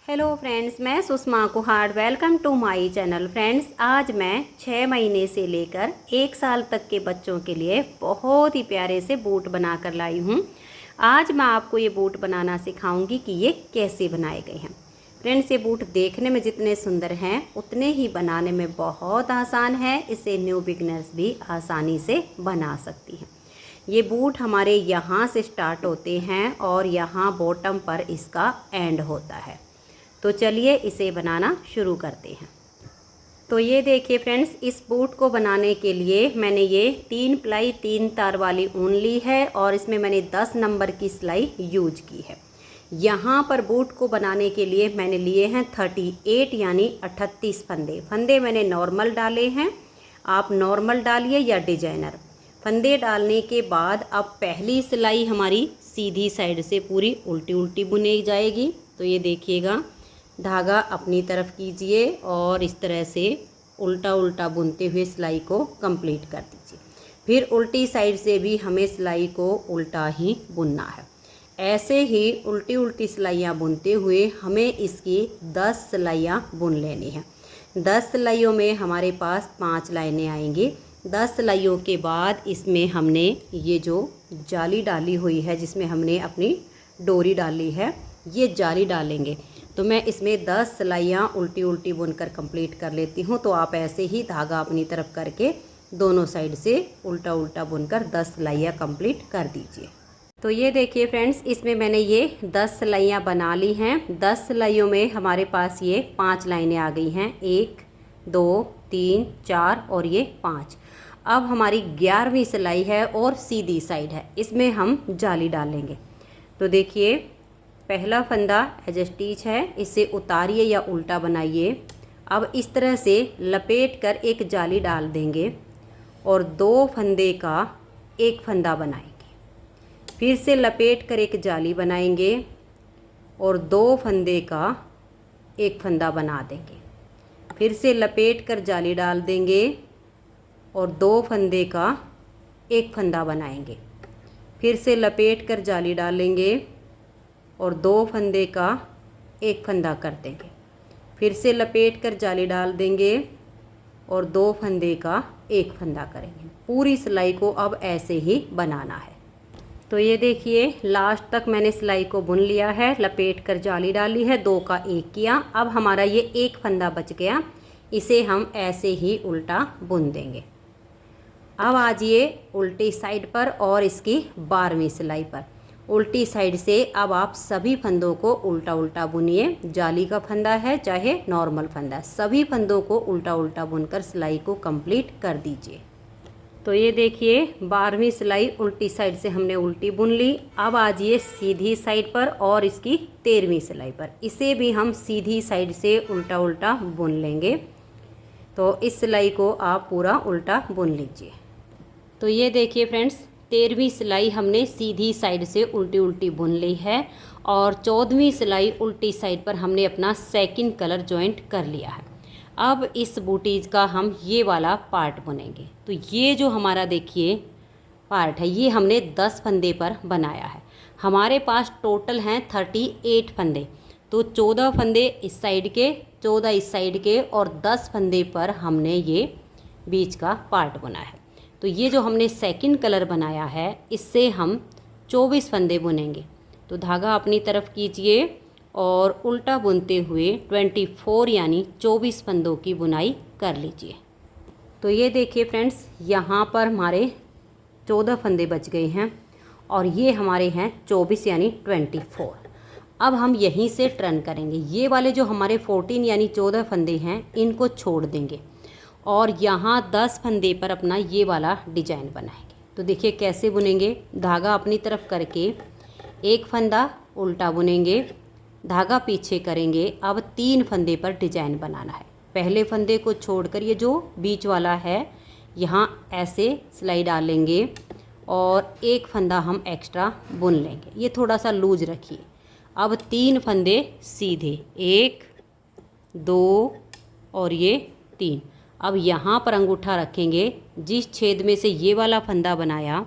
Hello friends, मैं Sushma Kuhad. Welcome to my channel. Friends, आज मैं 6 महीने से लेकर 1 साल तक के बच्चों के लिए बहुत ही प्यारे से बूट बना कर लाई हूँ। आज मैं आपको ये बूट बनाना सिखाऊंगी कि ये कैसे बनाए गए हैं। फ्रेंड्स, ये बूट देखने में जितने सुंदर हैं उतने ही बनाने में बहुत आसान है। इसे न्यू बिगनर्स भी आसानी से बना सकती हैं। ये बूट हमारे यहाँ से स्टार्ट होते हैं और यहाँ बॉटम पर इसका एंड होता है। तो चलिए इसे बनाना शुरू करते हैं। तो ये देखिए फ्रेंड्स, इस बूट को बनाने के लिए मैंने ये 3 प्लाई 3 तार वाली ऊन ली है और इसमें मैंने 10 नंबर की सिलाई यूज की है। यहाँ पर बूट को बनाने के लिए मैंने लिए हैं 38 यानी 38 फंदे। फंदे मैंने नॉर्मल डाले हैं, आप नॉर्मल डालिए या डिजाइनर। फंदे डालने के बाद अब पहली सिलाई हमारी सीधी साइड से पूरी उल्टी उल्टी बुनी जाएगी। तो ये देखिएगा, धागा अपनी तरफ कीजिए और इस तरह से उल्टा उल्टा बुनते हुए सिलाई को कंप्लीट कर दीजिए। फिर उल्टी साइड से भी हमें सिलाई को उल्टा ही बुनना है। ऐसे ही उल्टी उल्टी सिलाइयाँ बुनते हुए हमें इसकी 10 सिलाइयाँ बुन लेनी है। 10 सिलाइयों में हमारे पास 5 लाइनें आएंगी। 10 सिलाइयों के बाद इसमें हमने ये जो जाली डाली हुई है, जिसमें हमने अपनी डोरी डाली है, ये जाली डालेंगे। तो मैं इसमें 10 सिलाइयाँ उल्टी उल्टी बुनकर कंप्लीट कर लेती हूँ। तो आप ऐसे ही धागा अपनी तरफ करके दोनों साइड से उल्टा उल्टा बुनकर 10 सिलाइयाँ कंप्लीट कर दीजिए। तो ये देखिए फ्रेंड्स, इसमें मैंने ये 10 सिलाइयाँ बना ली हैं। 10 सिलाइयों में हमारे पास ये 5 लाइनें आ गई हैं। 1 2 3 4 और ये 5। अब हमारी 11वीं सिलाई है और सीधी साइड है, इसमें हम जाली डालेंगे। तो देखिए, पहला फंदा एज स्टिच है, इसे उतारिए या उल्टा बनाइए। अब इस तरह से लपेट कर एक जाली डाल देंगे और 2 फंदे का एक फंदा बनाएंगे। फिर से लपेट कर एक जाली बनाएंगे और 2 फंदे का एक फंदा बना देंगे। फिर से लपेट कर जाली डाल देंगे और 2 फंदे का एक फंदा बनाएंगे। फिर से लपेट कर जाली डालेंगे और 2 फंदे का एक फंदा कर देंगे। फिर से लपेट कर जाली डाल देंगे और 2 फंदे का एक फंदा करेंगे। पूरी सिलाई को अब ऐसे ही बनाना है। तो ये देखिए, लास्ट तक मैंने सिलाई को बुन लिया है, लपेट कर जाली डाली है, 2 का एक किया। अब हमारा ये एक फंदा बच गया, इसे हम ऐसे ही उल्टा बुन देंगे। अब आ जाइए उल्टी साइड पर और इसकी 12वीं सिलाई पर। उल्टी साइड से अब आप सभी फंदों को उल्टा उल्टा बुनिए। जाली का फंदा है चाहे नॉर्मल फंदा, सभी फंदों को उल्टा उल्टा बुनकर सिलाई को कंप्लीट कर दीजिए। तो ये देखिए, 12वीं सिलाई उल्टी साइड से हमने उल्टी बुन ली। अब आ जाइए सीधी साइड पर और इसकी 13वीं सिलाई पर। इसे भी हम सीधी साइड से उल्टा उल्टा बुन लेंगे। तो इस सिलाई को आप पूरा उल्टा बुन लीजिए। तो ये देखिए फ्रेंड्स, 13वीं सिलाई हमने सीधी साइड से उल्टी उल्टी बुन ली है और 14वीं सिलाई उल्टी साइड पर हमने अपना सेकंड कलर जॉइंट कर लिया है। अब इस बूटीज का हम ये वाला पार्ट बुनेंगे। तो ये जो हमारा देखिए पार्ट है, ये हमने 10 फंदे पर बनाया है। हमारे पास टोटल हैं 38 फंदे। तो 14 फंदे इस साइड के, 14 इस साइड के और 10 फंदे पर हमने ये बीच का पार्ट बुना है। तो ये जो हमने सेकंड कलर बनाया है, इससे हम 24 फंदे बुनेंगे। तो धागा अपनी तरफ कीजिए और उल्टा बुनते हुए 24 यानी 24 फंदों की बुनाई कर लीजिए। तो ये देखिए फ्रेंड्स, यहाँ पर हमारे 14 फंदे बच गए हैं और ये हमारे हैं 24 यानी 24। अब हम यहीं से टर्न करेंगे। ये वाले जो हमारे 14 यानी 14 फंदे हैं, इनको छोड़ देंगे और यहाँ 10 फंदे पर अपना ये वाला डिजाइन बनाएंगे। तो देखिए कैसे बुनेंगे। धागा अपनी तरफ करके एक फंदा उल्टा बुनेंगे, धागा पीछे करेंगे। अब 3 फंदे पर डिजाइन बनाना है। पहले फंदे को छोड़कर ये जो बीच वाला है, यहाँ ऐसे सिलाई डालेंगे और एक फंदा हम एक्स्ट्रा बुन लेंगे। ये थोड़ा सा लूज रखिए। अब 3 फंदे सीधे, 1 2 और ये 3। अब यहाँ पर अंगूठा रखेंगे, जिस छेद में से ये वाला फंदा बनाया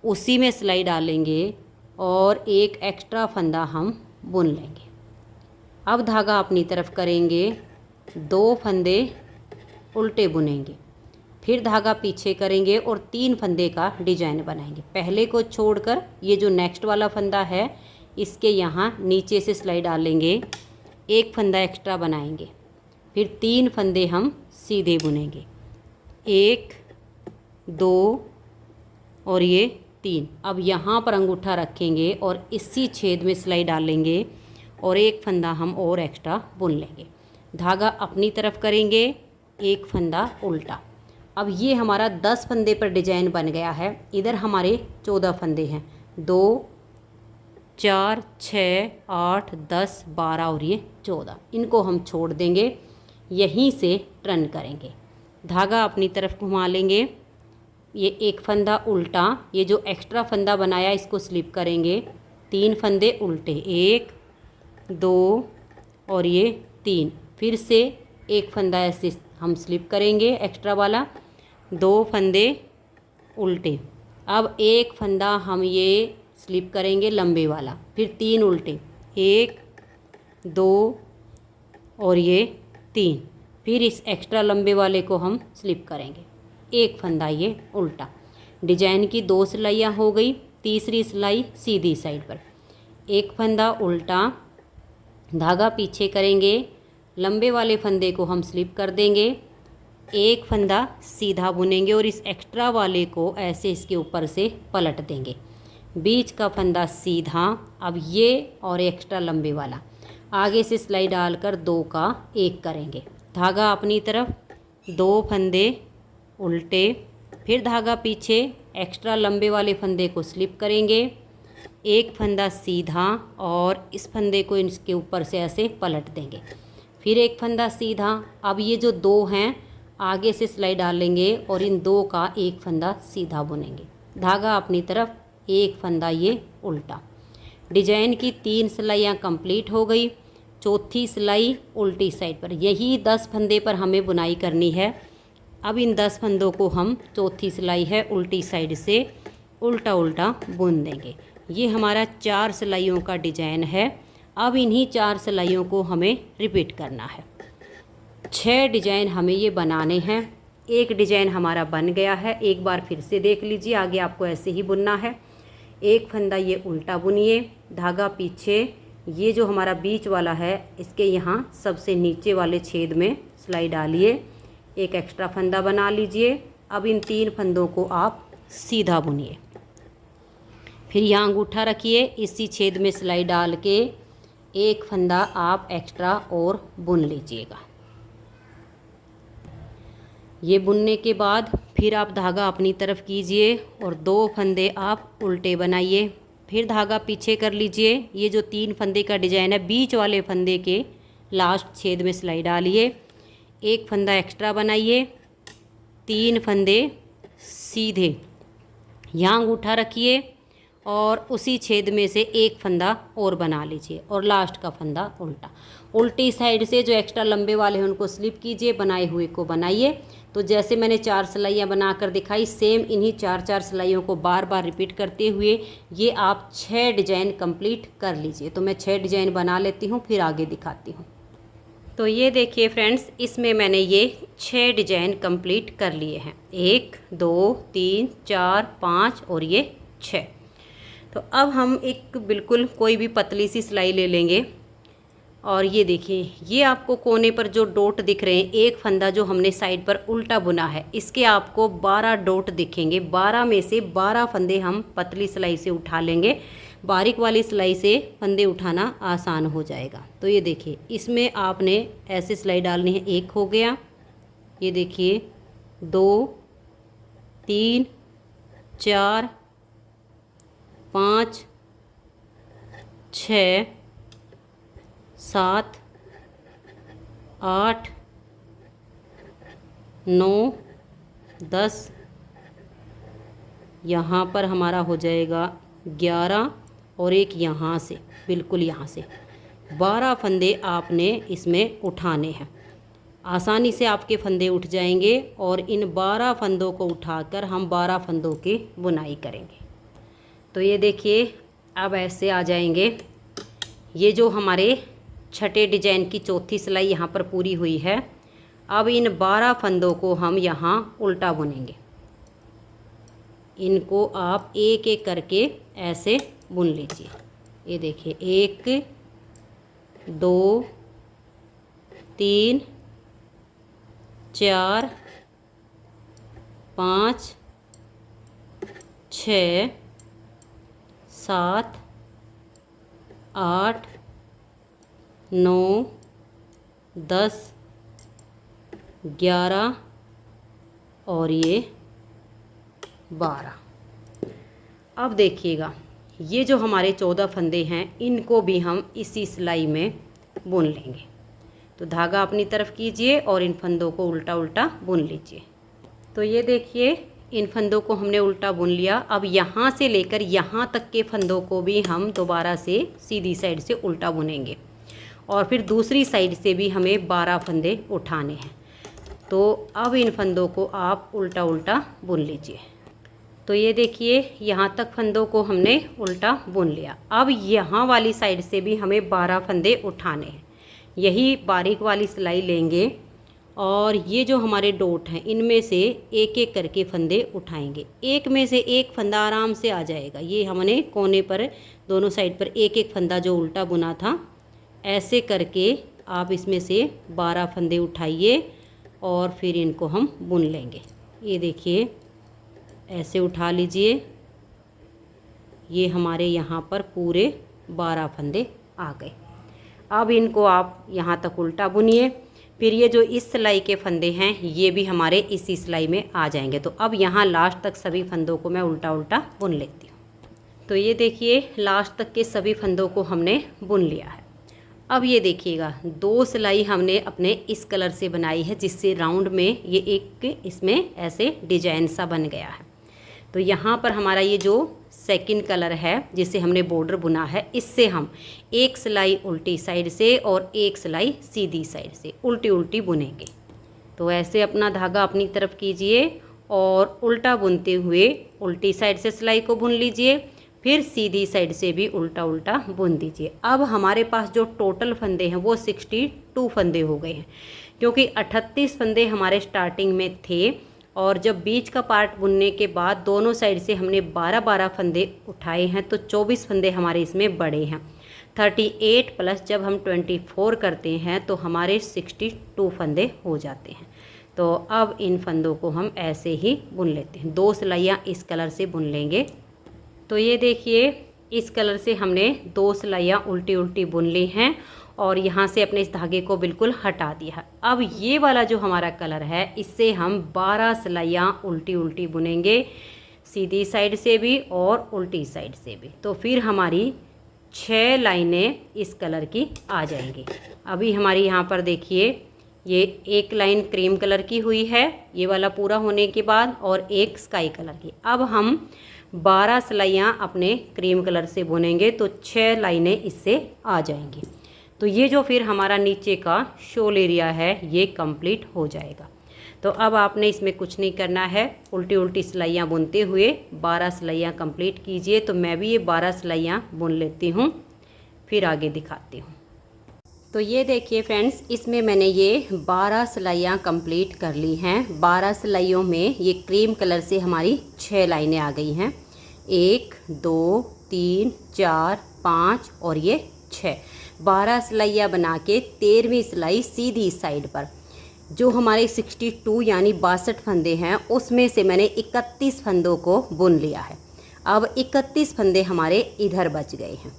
उसी में सिलाई डालेंगे और एक एक्स्ट्रा फंदा हम बुन लेंगे। अब धागा अपनी तरफ करेंगे, 2 फंदे उल्टे बुनेंगे, फिर धागा पीछे करेंगे और 3 फंदे का डिजाइन बनाएंगे। पहले को छोड़कर ये जो नेक्स्ट वाला फंदा है इसके यहाँ नीचे से सिलाई डालेंगे, 1 फंदा एक्स्ट्रा बनाएंगे, फिर 3 फंदे हम सीधे बुनेंगे, 1 2 और ये 3। अब यहाँ पर अंगूठा रखेंगे और इसी छेद में सिलाई डालेंगे और 1 फंदा हम और एक्स्ट्रा बुन लेंगे। धागा अपनी तरफ करेंगे, 1 फंदा उल्टा। अब ये हमारा 10 फंदे पर डिजाइन बन गया है। इधर हमारे 14 फंदे हैं, 2 4 6 8 10 12 और ये 14। इनको हम छोड़ देंगे, यहीं से टर्न करेंगे, धागा अपनी तरफ घुमा लेंगे, ये 1 फंदा उल्टा, ये जो एक्स्ट्रा फंदा बनाया इसको स्लिप करेंगे, 3 फंदे उल्टे, 1 2 और ये 3, फिर से 1 फंदा ऐसे हम स्लिप करेंगे एक्स्ट्रा वाला, 2 फंदे उल्टे। अब 1 फंदा हम ये स्लिप करेंगे लंबे वाला, फिर 3 उल्टे, 1 2 और ये 3, फिर इस एक्स्ट्रा लंबे वाले को हम स्लिप करेंगे, 1 फंदा ये उल्टा। डिजाइन की 2 सिलाइयाँ हो गई। तीसरी सिलाई सीधी साइड पर, 1 फंदा उल्टा, धागा पीछे करेंगे, लंबे वाले फंदे को हम स्लिप कर देंगे, 1 फंदा सीधा बुनेंगे और इस एक्स्ट्रा वाले को ऐसे इसके ऊपर से पलट देंगे, बीच का फंदा सीधा। अब ये और एक्स्ट्रा लंबे वाला आगे से सिलाई डालकर 2 का 1 करेंगे, धागा अपनी तरफ, 2 फंदे उल्टे, फिर धागा पीछे, एक्स्ट्रा लंबे वाले फंदे को स्लिप करेंगे, 1 फंदा सीधा और इस फंदे को इसके ऊपर से ऐसे पलट देंगे, फिर 1 फंदा सीधा। अब ये जो 2 हैं आगे से सिलाई डालेंगे और इन 2 का 1 फंदा सीधा बुनेंगे, धागा अपनी तरफ, 1 फंदा ये उल्टा। डिजाइन की 3 सिलाइयाँ कंप्लीट हो गई। चौथी सिलाई उल्टी साइड पर, यही 10 फंदे पर हमें बुनाई करनी है। अब इन 10 फंदों को हम चौथी सिलाई है उल्टी साइड से उल्टा उल्टा बुन देंगे। ये हमारा 4 सिलाइयों का डिजाइन है। अब इन्हीं 4 सिलाइयों को हमें रिपीट करना है। 6 डिजाइन हमें ये बनाने हैं। एक डिजाइन हमारा बन गया है, एक बार फिर से देख लीजिए, आगे आपको ऐसे ही बुनना है। 1 फंदा ये उल्टा बुनिए, धागा पीछे, ये जो हमारा बीच वाला है इसके यहाँ सबसे नीचे वाले छेद में सिलाई डालिए, 1 एक्स्ट्रा फंदा बना लीजिए। अब इन 3 फंदों को आप सीधा बुनिए, फिर यहाँ अंगूठा रखिए, इसी छेद में सिलाई डाल के 1 फंदा आप एक्स्ट्रा और बुन लीजिएगा। ये बुनने के बाद फिर आप धागा अपनी तरफ कीजिए और 2 फंदे आप उल्टे बनाइए, फिर धागा पीछे कर लीजिए। ये जो 3 फंदे का डिजाइन है, बीच वाले फंदे के लास्ट छेद में सिलाई डालिए, 1 फंदा एक्स्ट्रा बनाइए, 3 फंदे सीधे, यहाँ अंगूठा रखिए और उसी छेद में से 1 फंदा और बना लीजिए और लास्ट का फंदा उल्टा। उल्टी साइड से जो एक्स्ट्रा लंबे वाले हैं उनको स्लिप कीजिए, बनाए हुए को बनाइए। तो जैसे मैंने 4 सिलाइयाँ बनाकर दिखाई, सेम इन्हीं 4 सिलाइयों को बार बार रिपीट करते हुए ये आप 6 डिजाइन कंप्लीट कर लीजिए। तो मैं 6 डिजाइन बना लेती हूँ, फिर आगे दिखाती हूँ। तो ये देखिए फ्रेंड्स, इसमें मैंने ये 6 डिजाइन कंप्लीट कर लिए हैं, 1 2 3 4 5 और ये 6। तो अब हम एक बिल्कुल कोई भी पतली सी सिलाई ले लेंगे और ये देखिए, ये आपको कोने पर जो डॉट दिख रहे हैं, 1 फंदा जो हमने साइड पर उल्टा बुना है, इसके आपको 12 डॉट दिखेंगे। 12 में से 12 फंदे हम पतली सिलाई से उठा लेंगे, बारीक वाली सिलाई से फंदे उठाना आसान हो जाएगा। तो ये देखिए, इसमें आपने ऐसे सिलाई डालनी है। 1 हो गया, ये देखिए 2 3 4 5 6 7 8 9 10, यहाँ पर हमारा हो जाएगा 11 और एक यहाँ से, बिल्कुल यहाँ से 12 फंदे आपने इसमें उठाने हैं। आसानी से आपके फंदे उठ जाएंगे और इन 12 फंदों को उठाकर हम 12 फंदों की बुनाई करेंगे। तो ये देखिए, अब ऐसे आ जाएंगे। ये जो हमारे छठे डिजाइन की चौथी सिलाई यहाँ पर पूरी हुई है। अब इन 12 फंदों को हम यहाँ उल्टा बुनेंगे। इनको आप एक एक करके ऐसे बुन लीजिए। ये देखिए 1 2 3 4 5 6 7 8 9 10 11 और ये 12। अब देखिएगा ये जो हमारे 14 फंदे हैं इनको भी हम इसी सिलाई में बुन लेंगे। तो धागा अपनी तरफ कीजिए और इन फंदों को उल्टा उल्टा बुन लीजिए। तो ये देखिए इन फंदों को हमने उल्टा बुन लिया। अब यहाँ से लेकर यहाँ तक के फंदों को भी हम दोबारा से सीधी साइड से उल्टा बुनेंगे और फिर दूसरी साइड से भी हमें 12 फंदे उठाने हैं। तो अब इन फंदों को आप उल्टा उल्टा बुन लीजिए। तो ये देखिए यहाँ तक फंदों को हमने उल्टा बुन लिया। अब यहाँ वाली साइड से भी हमें 12 फंदे उठाने हैं। यही बारीक वाली सिलाई लेंगे और ये जो हमारे डॉट हैं इनमें से एक एक करके फंदे उठाएंगे। एक में से एक फंदा आराम से आ जाएगा। ये हमने कोने पर दोनों साइड पर एक एक फंदा जो उल्टा बुना था, ऐसे करके आप इसमें से 12 फंदे उठाइए और फिर इनको हम बुन लेंगे। ये देखिए ऐसे उठा लीजिए। ये हमारे यहाँ पर पूरे 12 फंदे आ गए। अब इनको आप यहाँ तक उल्टा बुनिए। फिर ये जो इस सिलाई के फंदे हैं ये भी हमारे इसी सिलाई में आ जाएंगे। तो अब यहाँ लास्ट तक सभी फंदों को मैं उल्टा उल्टा बुन लेती हूँ। तो ये देखिए लास्ट तक के सभी फंदों को हमने बुन लिया है। अब ये देखिएगा 2 सिलाई हमने अपने इस कलर से बनाई है जिससे राउंड में ये एक इसमें ऐसे डिजाइन सा बन गया है। तो यहाँ पर हमारा ये जो सेकंड कलर है जिसे हमने बॉर्डर बुना है, इससे हम एक सिलाई उल्टी साइड से और एक सिलाई सीधी साइड से उल्टी उल्टी बुनेंगे। तो ऐसे अपना धागा अपनी तरफ कीजिए और उल्टा बुनते हुए उल्टी साइड से सिलाई को बुन लीजिए, फिर सीधी साइड से भी उल्टा उल्टा बुन दीजिए। अब हमारे पास जो टोटल फंदे हैं वो 62 फंदे हो गए हैं, क्योंकि 38 फंदे हमारे स्टार्टिंग में थे और जब बीच का पार्ट बुनने के बाद दोनों साइड से हमने 12-12 फंदे उठाए हैं तो 24 फंदे हमारे इसमें बड़े हैं। 38 प्लस जब हम 24 करते हैं तो हमारे 62 फंदे हो जाते हैं। तो अब इन फंदों को हम ऐसे ही बुन लेते हैं। 2 सिलाइयाँ इस कलर से बुन लेंगे। तो ये देखिए इस कलर से हमने 2 सिलाइयाँ उल्टी उल्टी बुन ली हैं और यहाँ से अपने इस धागे को बिल्कुल हटा दिया। अब ये वाला जो हमारा कलर है इससे हम 12 सिलाइयाँ उल्टी उल्टी बुनेंगे, सीधी साइड से भी और उल्टी साइड से भी। तो फिर हमारी 6 लाइनें इस कलर की आ जाएंगी। अभी हमारी यहाँ पर देखिए ये एक लाइन क्रीम कलर की हुई है ये वाला पूरा होने के बाद, और एक स्काई कलर की। अब हम 12 सिलाइयाँ अपने क्रीम कलर से बुनेंगे तो 6 लाइनें इससे आ जाएंगी। तो ये जो फिर हमारा नीचे का शोल एरिया है ये कंप्लीट हो जाएगा। तो अब आपने इसमें कुछ नहीं करना है, उल्टी उल्टी सिलाइयाँ बुनते हुए 12 सिलाइयाँ कंप्लीट कीजिए। तो मैं भी ये 12 सिलाइयाँ बुन लेती हूँ, फिर आगे दिखाती हूँ। तो ये देखिए फ्रेंड्स, इसमें मैंने ये 12 सिलाइयाँ कंप्लीट कर ली हैं। 12 सिलाइयों में ये क्रीम कलर से हमारी 6 लाइनें आ गई हैं। 1 2 3 4 5 और ये 6। 12 सिलाइयाँ बना के 13वीं सिलाई सीधी साइड पर जो हमारे 62 यानी 62 फंदे हैं उसमें से मैंने 31 फंदों को बुन लिया है। अब 31 फंदे हमारे इधर बच गए हैं।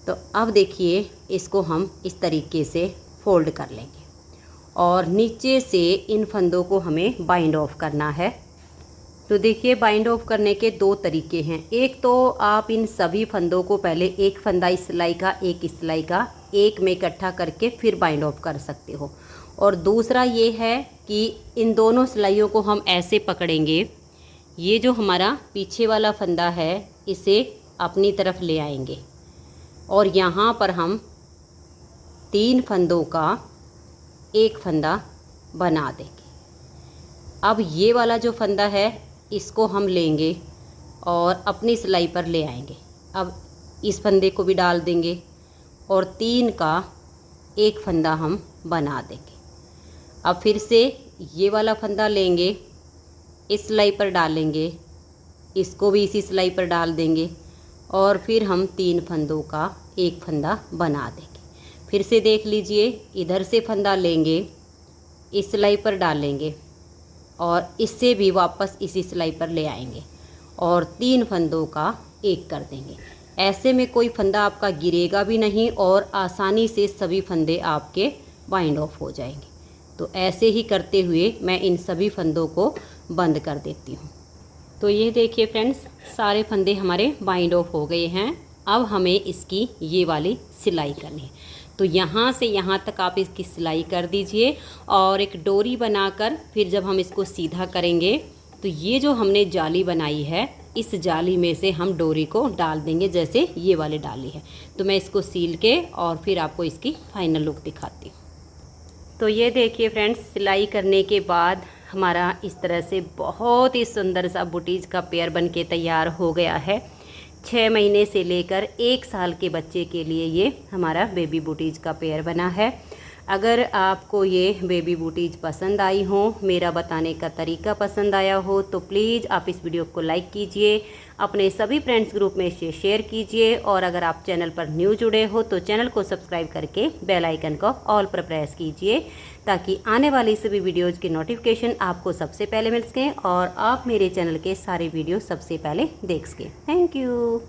तो अब देखिए इसको हम इस तरीके से फोल्ड कर लेंगे और नीचे से इन फंदों को हमें बाइंड ऑफ करना है। तो देखिए बाइंड ऑफ करने के 2 तरीके हैं। एक तो आप इन सभी फंदों को पहले एक फंदा इस सिलाई का एक इस सिलाई का एक में इकट्ठा करके फिर बाइंड ऑफ कर सकते हो, और दूसरा ये है कि इन दोनों सिलाइयों को हम ऐसे पकड़ेंगे। ये जो हमारा पीछे वाला फंदा है इसे अपनी तरफ ले आएंगे और यहाँ पर हम 3 फंदों का एक फंदा बना देंगे। अब ये वाला जो फंदा है इसको हम लेंगे और अपनी सिलाई पर ले आएंगे। अब इस फंदे को भी डाल देंगे और 3 का एक फंदा हम बना देंगे। अब फिर से ये वाला फंदा लेंगे, इस सिलाई पर डालेंगे, इसको भी इसी सिलाई पर डाल देंगे और फिर हम 3 फंदों का एक फंदा बना देंगे। फिर से देख लीजिए, इधर से फंदा लेंगे, इस सिलाई पर डालेंगे और इससे भी वापस इसी सिलाई पर ले आएंगे और 3 फंदों का एक कर देंगे। ऐसे में कोई फंदा आपका गिरेगा भी नहीं और आसानी से सभी फंदे आपके बाइंड ऑफ हो जाएंगे। तो ऐसे ही करते हुए मैं इन सभी फंदों को बंद कर देती हूँ। तो ये देखिए फ्रेंड्स, सारे फंदे हमारे बाइंड ऑफ हो गए हैं। अब हमें इसकी ये वाली सिलाई करनी है। तो यहाँ से यहाँ तक आप इसकी सिलाई कर दीजिए और एक डोरी बनाकर फिर जब हम इसको सीधा करेंगे तो ये जो हमने जाली बनाई है, इस जाली में से हम डोरी को डाल देंगे, जैसे ये वाली डाली है। तो मैं इसको सील के और फिर आपको इसकी फाइनल लुक दिखाती हूँ। तो ये देखिए फ्रेंड्स, सिलाई करने के बाद हमारा इस तरह से बहुत ही सुंदर सा बुटीज का पेयर बनके तैयार हो गया है। 6 महीने से लेकर 1 साल के बच्चे के लिए ये हमारा बेबी बूटीज का पेयर बना है। अगर आपको ये बेबी बूटीज पसंद आई हो, मेरा बताने का तरीका पसंद आया हो, तो प्लीज़ आप इस वीडियो को लाइक कीजिए, अपने सभी फ्रेंड्स ग्रुप में इसे शेयर कीजिए और अगर आप चैनल पर न्यू जुड़े हो तो चैनल को सब्सक्राइब करके बेल आइकन को ऑल पर प्रेस कीजिए ताकि आने वाली सभी वीडियोज़ की नोटिफिकेशन आपको सबसे पहले मिल सकें और आप मेरे चैनल के सारे वीडियो सबसे पहले देख सकें। Thank you.